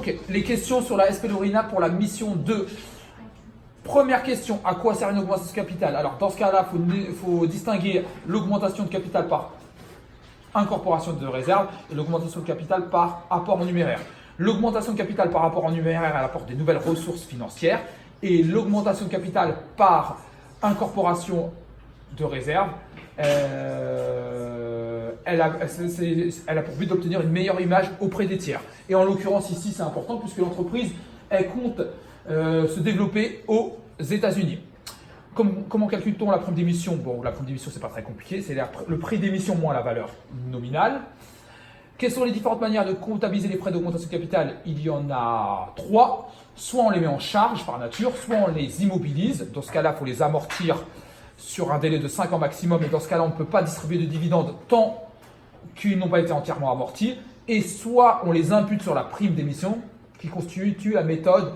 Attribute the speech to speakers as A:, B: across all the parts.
A: Ok, les questions sur la SP Lorina pour la mission 2. Première question, à quoi sert une augmentation de capital? Alors dans ce cas-là, il faut distinguer l'augmentation de capital par incorporation de réserve et l'augmentation de capital par apport en numéraire. L'augmentation de capital par apport en numéraire, elle apporte des nouvelles ressources financières et l'augmentation de capital par incorporation de réserve, elle a pour but d'obtenir une meilleure image auprès des tiers. Et en l'occurrence ici, c'est important puisque l'entreprise, elle compte se développer aux États-Unis. Comment calcule-t-on la prime d'émission? Bon, la prime d'émission, c'est pas très compliqué, c'est le prix d'émission moins la valeur nominale. Quelles sont les différentes manières de comptabiliser les frais d'augmentation de capital? Il y en a 3. Soit on les met en charge par nature, soit on les immobilise. Dans ce cas-là, il faut les amortir sur un délai de 5 ans maximum. Et dans ce cas-là, on ne peut pas distribuer de dividendes tant qu'ils n'ont pas été entièrement amortis. Et soit on les impute sur la prime d'émission qui constitue la méthode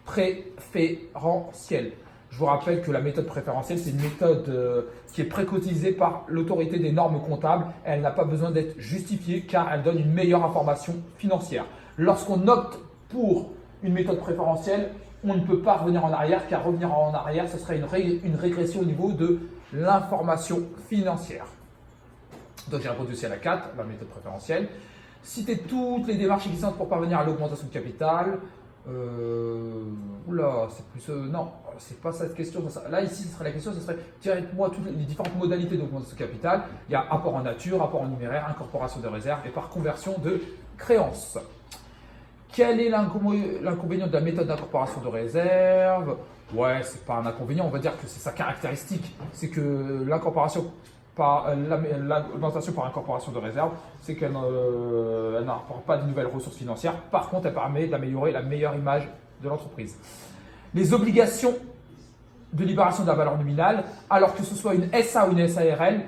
A: préférentielle. Je vous rappelle que la méthode préférentielle, c'est une méthode qui est préconisée par l'autorité des normes comptables. Elle n'a pas besoin d'être justifiée car elle donne une meilleure information financière. Lorsqu'on opte pour une méthode préférentielle, on ne peut pas revenir en arrière car revenir en arrière, ce serait une régression au niveau de l'information financière. Donc j'ai répondu aussi à la 4, la méthode préférentielle. Citer toutes les démarches existantes pour parvenir à l'augmentation de capital. Oula, c'est plus. Non, c'est pas cette question. Là, ici, ce serait la question, ce serait dites-moi toutes les différentes modalités d'augmentation de capital. Il y a apport en nature, apport en numéraire, incorporation de réserve et par conversion de créances. Quel est l'inconvénient de la méthode d'incorporation de réserve? Ouais, c'est pas un inconvénient, on va dire que c'est sa caractéristique. C'est que l'augmentation par incorporation de réserve, c'est qu'elle n'apporte pas de nouvelles ressources financières. Par contre, elle permet d'améliorer la meilleure image de l'entreprise. Les obligations de libération de la valeur nominale, alors que ce soit une SA ou une SARL,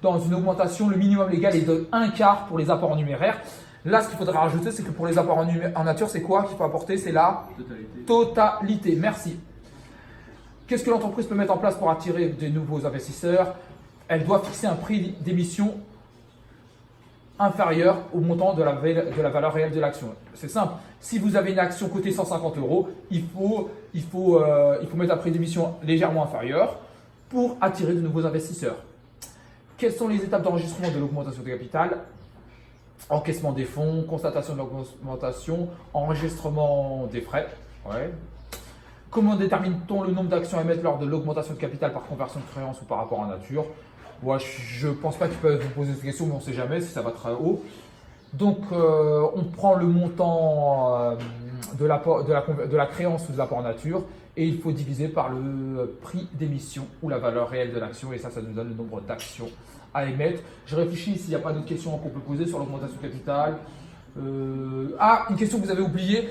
A: dans une augmentation, le minimum légal est de 1/4 pour les apports en numéraire. Là, ce qu'il faudrait rajouter, c'est que pour les apports en nature, c'est quoi qu'il faut apporter? C'est la totalité. Merci. Qu'est-ce que l'entreprise peut mettre en place pour attirer de nouveaux investisseurs? Elle doit fixer un prix d'émission inférieur au montant de la valeur réelle de l'action. C'est simple. Si vous avez une action cotée 150 €, il faut mettre un prix d'émission légèrement inférieur pour attirer de nouveaux investisseurs. Quelles sont les étapes d'enregistrement de l'augmentation de capital? Encaissement des fonds, constatation de l'augmentation, enregistrement des frais. Ouais. Comment détermine-t-on le nombre d'actions à émettre lors de l'augmentation de capital par conversion de créance ou par rapport en nature? Ouais, je ne pense pas qu'ils peuvent vous poser cette question, mais on ne sait jamais si ça va très haut. Donc, on prend le montant de la créance ou de l'apport en nature et il faut diviser par le prix d'émission ou la valeur réelle de l'action et ça nous donne le nombre d'actions à émettre. Je réfléchis s'il n'y a pas d'autres questions qu'on peut poser sur l'augmentation de capital. Une question que vous avez oubliée.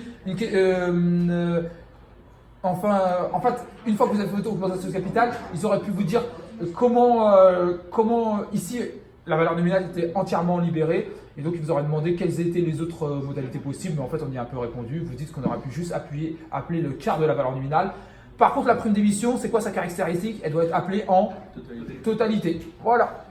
A: En fait, une fois que vous avez fait l'augmentation de capital, ils auraient pu vous dire comment ici la valeur nominale était entièrement libérée et donc ils vous auraient demandé quelles étaient les autres modalités possibles, mais en fait on y a un peu répondu. Vous dites qu'on aurait pu juste appeler le quart de la valeur nominale. Par contre, la prime d'émission, c'est quoi sa caractéristique? Elle doit être appelée en totalité. Voilà.